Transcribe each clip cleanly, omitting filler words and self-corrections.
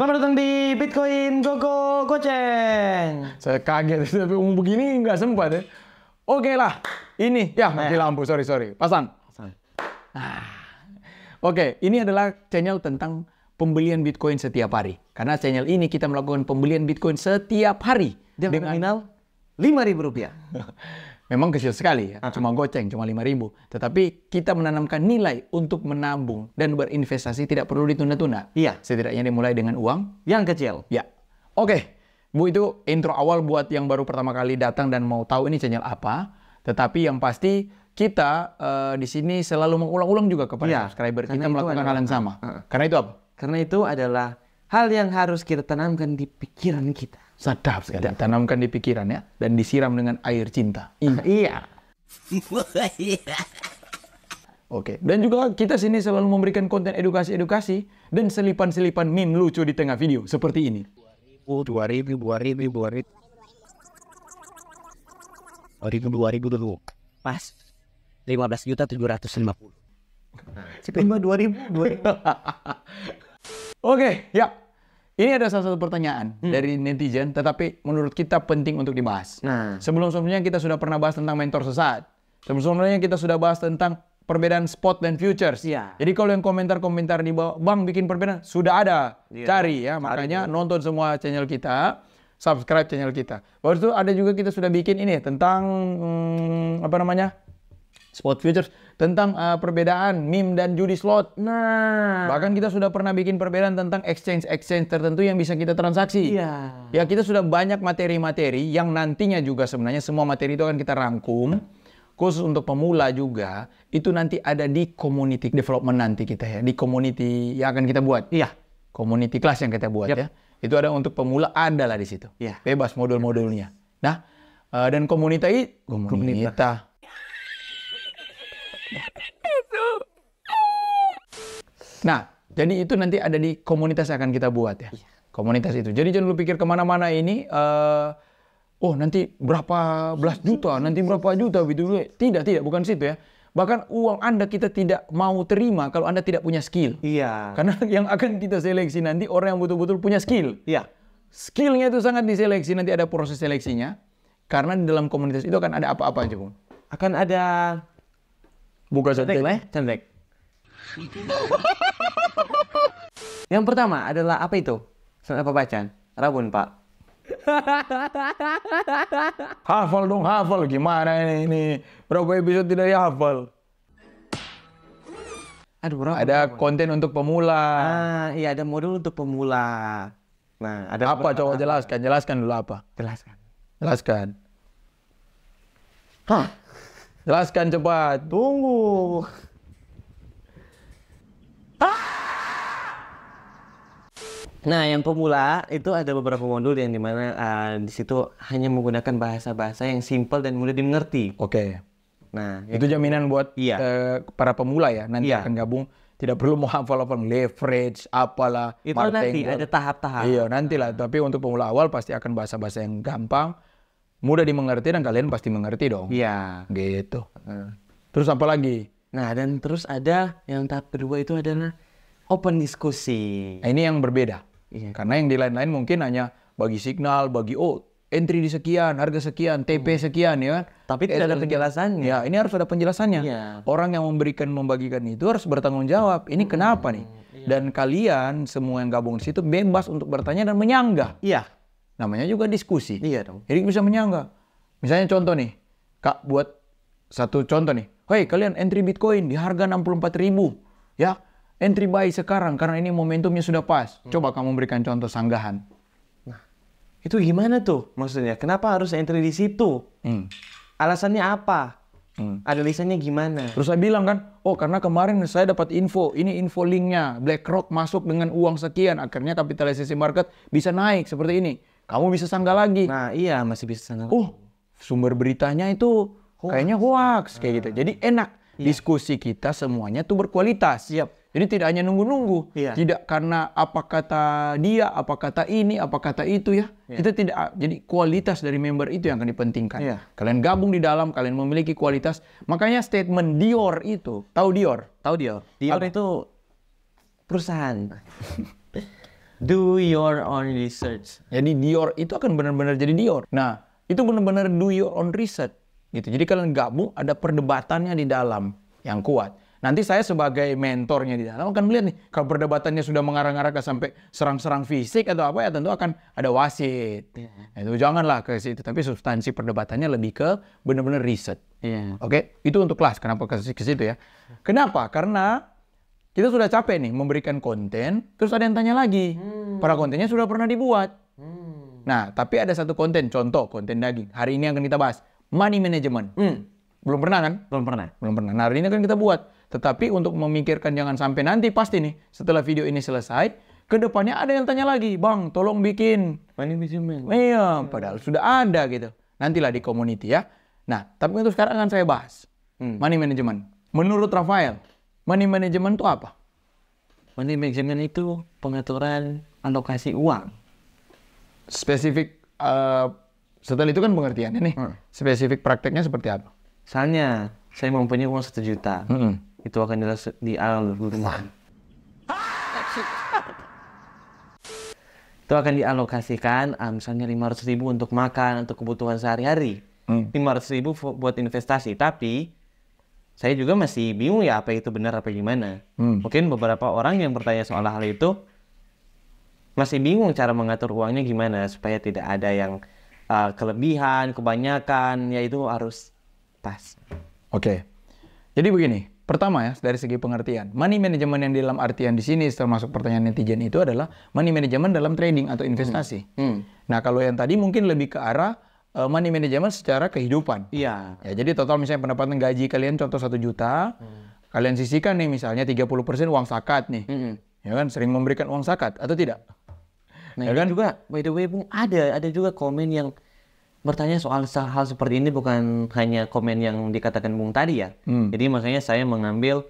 Selamat datang di Bitcoin Gogo Goceng. Saya kaget, tapi begini nggak sempat ya. Oke lah, ini ya mati lampu, sorry. Pasang. Oke, ini adalah channel tentang pembelian Bitcoin setiap hari. Karena channel ini kita melakukan pembelian Bitcoin setiap hari Dengan nominal Rp5.000. Memang kecil sekali ya, cuma goceng, cuma 5.000. Tetapi kita menanamkan nilai untuk menabung dan berinvestasi tidak perlu ditunda-tunda. Iya. Setidaknya dimulai dengan uang Yang kecil. ya. Oke, Bu, itu intro awal buat yang baru pertama kali datang dan mau tahu ini channel apa. Tetapi yang pasti kita di sini selalu mengulang-ulang juga kepada subscriber kita melakukan hal yang sama. Karena itu apa? Karena itu adalah hal yang harus kita tanamkan di pikiran kita. Sadap sekali. Tanamkan di pikiran ya. Dan disiram dengan air cinta. Iya. Oke. Dan juga kita sini selalu memberikan konten edukasi-edukasi dan selipan-selipan meme lucu di tengah video. Seperti ini. 2000 dulu. Pas 15.750. Cuma 2.000. Oke, ya. Ini ada salah satu pertanyaan dari netizen, tetapi menurut kita penting untuk dibahas. Nah. Sebelum-sebelumnya kita sudah pernah bahas tentang mentor sesat. Sebelum-sebelumnya kita sudah bahas tentang perbedaan spot dan futures. Iya. Jadi kalau yang komentar-komentar di bawah, Bang bikin perbedaan, sudah ada. Iya. Cari ya, makanya nonton semua channel kita, subscribe channel kita. Baru itu ada juga kita sudah bikin ini tentang spot futures, tentang perbedaan meme dan judi slot. Nah. Bahkan kita sudah pernah bikin perbedaan tentang exchange tertentu yang bisa kita transaksi. Iya. Ya, kita sudah banyak materi-materi yang nantinya juga sebenarnya semua materi itu akan kita rangkum. Khusus untuk pemula juga, itu nanti ada di community development nanti kita ya. Di community yang akan kita buat. Iya. Community class yang kita buat ya. Itu ada untuk pemula, ada lah di situ. Iya. Bebas modul-modulnya. Nah, dan komunitas. Nah, jadi itu nanti ada di komunitas yang akan kita buat ya. Komunitas itu. Jadi jangan lu pikir kemana-mana ini, nanti berapa belas juta, nanti berapa juta gitu. Tidak, bukan situ ya. Bahkan uang Anda kita tidak mau terima kalau Anda tidak punya skill. Iya. Karena yang akan kita seleksi nanti orang yang betul-betul punya skill. Iya. Skillnya itu sangat diseleksi, nanti ada proses seleksinya. Karena di dalam komunitas itu akan ada apa-apa aja, Bung. Akan ada Buka contek. Yang pertama adalah apa itu? Apa bacaan? Rabun, Pak. Hafal dong, hafal. Gimana ini? Berapa episode tidak hafal? Aduh, Rabun. Ada konten untuk pemula. Iya, ada modul untuk pemula. Nah, ada Apa? Coba jelaskan dulu apa. Jelaskan. Jelaskan cepat. Tunggu. Nah, yang pemula itu ada beberapa modul yang dimana di situ hanya menggunakan bahasa-bahasa yang simpel dan mudah dimengerti. Oke. Nah, Itu jaminan buat para pemula ya. Nanti Iya. akan gabung. Tidak perlu mau hafal-hafal leverage, apalah. itu nanti ada tahap-tahap. Iya, nantilah. Tapi untuk pemula awal pasti akan bahasa-bahasa yang gampang, mudah dimengerti, dan kalian pasti mengerti dong. Iya. Gitu. Terus apa lagi? Nah, dan terus ada yang tahap kedua itu adalah open diskusi. Nah, ini yang berbeda. Iya. Karena yang di lain-lain mungkin hanya bagi signal, entry di sekian, harga sekian, TP sekian ya. Tapi tidak ada penjelasannya. Ya, ini harus ada penjelasannya. Iya. Orang yang membagikan itu harus bertanggung jawab. Ini kenapa nih? Dan kalian semua yang gabung di situ bebas untuk bertanya dan menyanggah. Iya. Namanya juga diskusi. Iya dong. Jadi bisa menyanggah. Misalnya contoh nih, Kak buat satu contoh nih. Hei, kalian entry Bitcoin di harga 64.000. Ya, entry buy sekarang karena ini momentumnya sudah pas. Coba kamu berikan contoh sanggahan. Itu gimana tuh? Maksudnya, kenapa harus entry di situ? Alasannya apa? Analisanya gimana? Terus saya bilang kan, karena kemarin saya dapat info, ini info linknya, BlackRock masuk dengan uang sekian, akhirnya kapitalisasi market bisa naik seperti ini. Kamu bisa sanggah lagi. Nah, iya masih bisa sanggah. Sumber beritanya itu kayaknya hoax kayak gitu. Jadi enak. Diskusi kita semuanya tuh berkualitas. Siap. Jadi tidak hanya nunggu-nunggu. Iya. Tidak karena apa kata dia, apa kata ini, apa kata itu ya. Kita tidak, jadi kualitas dari member itu yang akan dipentingkan. Iya. Kalian gabung di dalam, kalian memiliki kualitas. Makanya statement Dior itu, tahu Dior? Tahu Dior? Dior Apa? itu perusahaan. Do your own research. Jadi Dior itu akan benar-benar jadi Dior. Nah, itu benar-benar do your own research gitu. Jadi kalian gabung, ada perdebatannya di dalam yang kuat. Nanti saya sebagai mentornya di dalam akan melihat nih, kalau perdebatannya sudah mengarah-arah ke sampai serang-serang fisik atau apa ya tentu akan ada wasit. Itu janganlah ke situ, tapi substansi perdebatannya lebih ke benar-benar riset. Oke, itu untuk kelas. Kenapa ke situ ya? Kenapa? Karena kita sudah capek nih memberikan konten, terus ada yang tanya lagi. Para kontennya sudah pernah dibuat. Nah, tapi ada satu konten, contoh konten daging. Hari ini akan kita bahas money management. Belum pernah kan? Belum pernah. Belum pernah. Nah, hari ini kan kita buat. Tetapi untuk memikirkan jangan sampai nanti pasti nih setelah video ini selesai, ke depannya ada yang tanya lagi, "Bang, tolong bikin Money management. iya, padahal sudah ada gitu. Nantilah di community ya. Nah, tapi untuk sekarang akan saya bahas money management. Menurut Rafael, money management itu apa? Money management itu pengaturan alokasi uang. Spesifik setelah itu kan pengertiannya nih. Spesifik prakteknya seperti apa? Misalnya, saya mempunyai uang 1 juta. Itu akan itu akan dialokasikan misalnya 500.000 untuk makan, untuk kebutuhan sehari-hari. 500.000 buat investasi. Tapi saya juga masih bingung ya apa itu benar apa gimana. Mungkin beberapa orang yang bertanya soal hal itu masih bingung cara mengatur uangnya gimana supaya tidak ada yang kelebihan, kebanyakan, yaitu harus pas. Oke. Jadi begini, pertama ya dari segi pengertian, money management yang dalam artian di sini termasuk pertanyaan netizen itu adalah money management dalam trading atau investasi. Nah, kalau yang tadi mungkin lebih ke arah money management secara kehidupan. Iya. Ya, jadi total misalnya pendapatan gaji kalian contoh 1 juta, kalian sisihkan nih misalnya 30% uang zakat nih. Ya kan, sering memberikan uang zakat atau tidak? Nah, ya kan juga by the way, Bung, ada juga komen yang bertanya soal hal seperti ini, bukan hanya komen yang dikatakan Bung tadi ya. Jadi makanya saya mengambil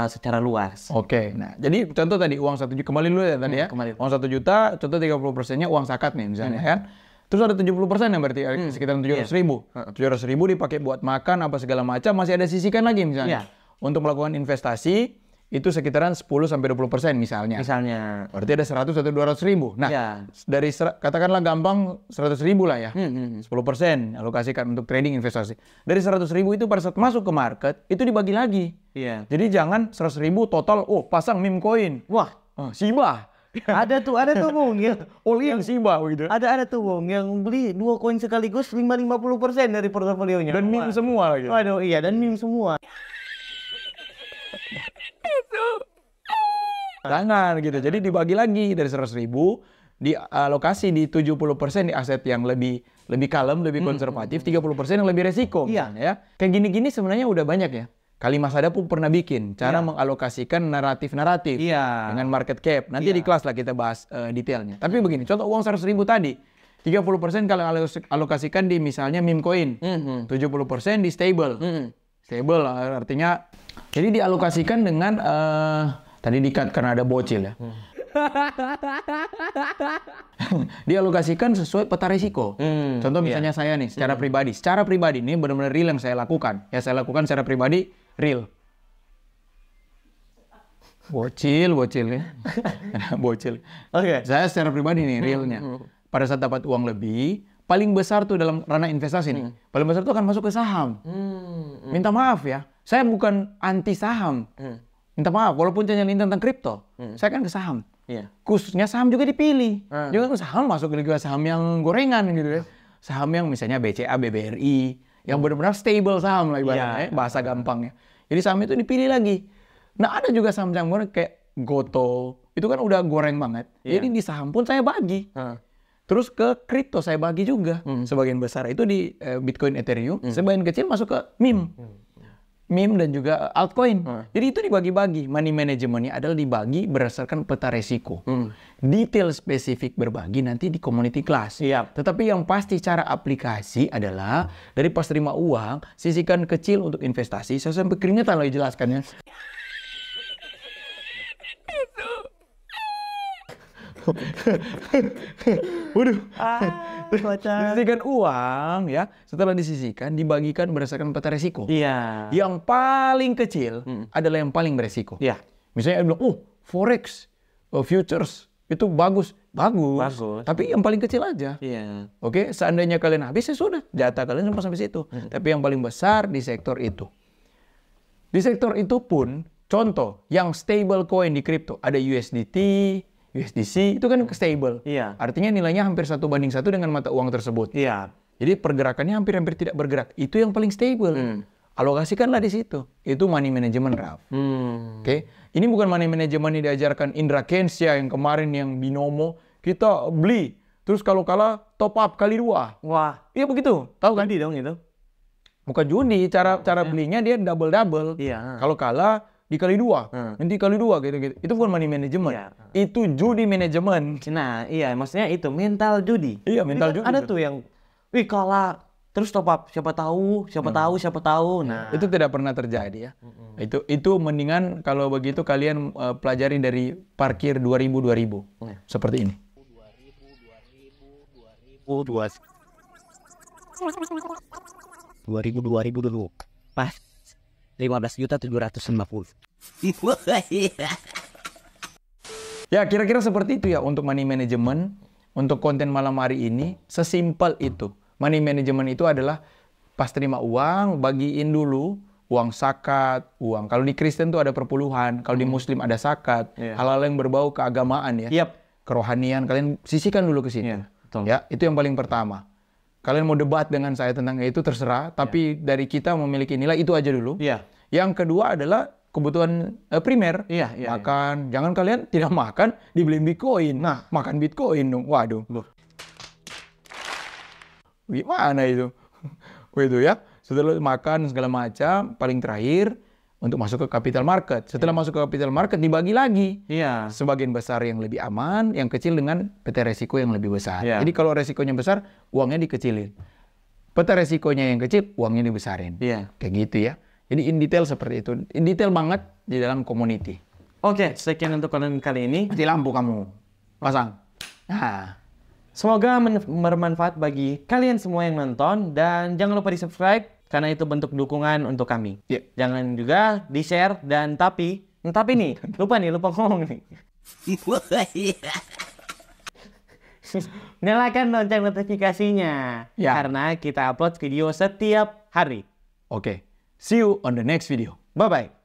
secara luas. Oke. Nah, jadi contoh tadi uang 1 juta, kembali dulu ya tadi ya. Uang 1 juta, contoh 30%-nya uang zakat nih misalnya kan. Terus ada 70% yang berarti sekitar 700.000. 700.000 dipakai buat makan apa segala macam, masih ada sisihkan lagi misalnya. Untuk melakukan investasi itu sekitaran 10-20% misalnya. Berarti ada 100 atau 200.000. Nah, dari katakanlah gampang 100.000 lah ya. 10% alokasikan untuk trading investasi. Dari 100.000 itu pada saat masuk ke market itu dibagi lagi. Jadi jangan 100.000 total, pasang meme coin. Wah, Shiba. ada tuh Bung ya. All in Shiba gitu. Ada tuh Bung yang beli 2 koin sekaligus 50% dari portofolionya. Dan meme semua lagi. Waduh, iya, dan meme semua. Jangan gitu. Jadi dibagi lagi dari 100.000 dialokasi di 70% di aset yang lebih kalem, lebih konservatif, 30% yang lebih resiko. Ya. Kayak gini-gini sebenarnya udah banyak ya. Kalimat Sada pun pernah bikin cara mengalokasikan naratif-naratif dengan market cap. Nanti di kelas lah kita bahas detailnya. Tapi begini, contoh uang 100.000 tadi, 30% kalian alokasikan di misalnya meme coin, 70% di stable. Stable artinya jadi dialokasikan dengan tadi di-cut karena ada bocil ya. Dialokasikan sesuai peta risiko. Contoh misalnya saya nih secara pribadi ini benar-benar real yang saya lakukan. Ya saya lakukan secara pribadi real. Bocil ya. Bocil. Oke. Saya secara pribadi nih realnya. Pada saat dapat uang lebih, paling besar tuh dalam ranah investasi nih. Paling besar tuh akan masuk ke saham. Minta maaf ya, saya bukan anti saham. Minta maaf, walaupun channel ini tentang kripto, saya kan ke saham. Khususnya saham juga dipilih. Juga ke saham masuk ke saham yang gorengan gitu ya. Saham yang misalnya BCA, BBRI, yang benar-benar stable saham lah ibaratnya, bahasa gampangnya. Jadi saham itu dipilih lagi. Nah ada juga saham-saham goreng kayak Goto, itu kan udah goreng banget. Jadi di saham pun saya bagi. Terus ke kripto saya bagi juga. Sebagian besar itu di Bitcoin, Ethereum. Sebagian kecil masuk ke meme dan juga altcoin. Jadi itu dibagi-bagi. Money managementnya adalah dibagi berdasarkan peta resiko. Detail spesifik berbagi nanti di community class. Tetapi yang pasti cara aplikasi adalah dari pas terima uang, sisihkan kecil untuk investasi. Saya sampai keringetan lagi jelaskannya. Waduh. Disisihkan uang ya. Setelah disisihkan dibagikan berdasarkan peta resiko. Yang paling kecil adalah yang paling beresiko. Misalnya dia bilang, forex, futures itu bagus. bagus. Bagus. Tapi yang paling kecil aja. Iya. Oke, seandainya kalian habis ya sudah, jatah kalian cuma sampai situ. Tapi yang paling besar di sektor itu. Di sektor itu pun, contoh, yang stable coin di kripto, ada USDT, USDC, itu kan stable. Iya. Artinya nilainya hampir 1:1 dengan mata uang tersebut. Iya. Jadi pergerakannya hampir-hampir tidak bergerak. Itu yang paling stable. Alokasikanlah di situ. Itu money management, Raf. Oke. Ini bukan money management yang diajarkan Indra Kensya yang kemarin yang binomo. Kita beli. Terus kalau kalah top up kali 2. Wah, Iya begitu. Tahu kan? judi dong itu. Bukan judi. Cara belinya dia double-double. Iya. Kalau kalah dikali 2. Nanti kali 2 gitu-gitu. Itu bukan money management. Iya. Itu judi manajemen. Nah, iya, maksudnya itu mental judi. Iya, mental Jadi judi. kan ada tuh yang, wih kalah, terus top up, siapa tahu. Nah, Itu tidak pernah terjadi ya. Itu mendingan kalau begitu kalian pelajari dari parkir 2000. Seperti ini. 2000 dulu. Pas 15.750.000. Ya, kira-kira seperti itu ya untuk money management. Untuk konten malam hari ini, sesimpel itu. Money management itu adalah pas terima uang, bagiin dulu uang zakat, uang. Kalau di Kristen tuh ada perpuluhan, kalau di Muslim ada zakat. Hal-hal yang berbau keagamaan ya. Yap. Kerohanian, kalian sisihkan dulu ke situ. Iya, betul. Ya, itu yang paling pertama. Kalian mau debat dengan saya tentang itu terserah, tapi dari kita memiliki nilai itu aja dulu. Iya. Yang kedua adalah kebutuhan primer. Iya. Makan. Jangan kalian tidak makan, dibeli Bitcoin. Nah, makan Bitcoin dong. Waduh. Gimana itu? Itu ya. Setelah makan segala macam, paling terakhir untuk masuk ke capital market. Setelah masuk ke capital market, dibagi lagi. Iya. Sebagian besar yang lebih aman, yang kecil dengan peta resiko yang lebih besar. Iya. Jadi kalau resikonya besar, uangnya dikecilin. Peta resikonya yang kecil, uangnya dibesarin. Iya. Kayak gitu ya. Jadi in detail seperti itu. In detail banget di dalam community. Oke, sekian untuk konten kali ini. Mati lampu kamu. Pasang. Nah. Semoga bermanfaat bagi kalian semua yang nonton. Dan jangan lupa di-subscribe, karena itu bentuk dukungan untuk kami. Yeah. Jangan juga di-share, dan tapi nih, lupa ngomong nih. Nyalakan lonceng notifikasinya. Ya. Karena kita upload video setiap hari. Oke. See you on the next video. Bye-bye.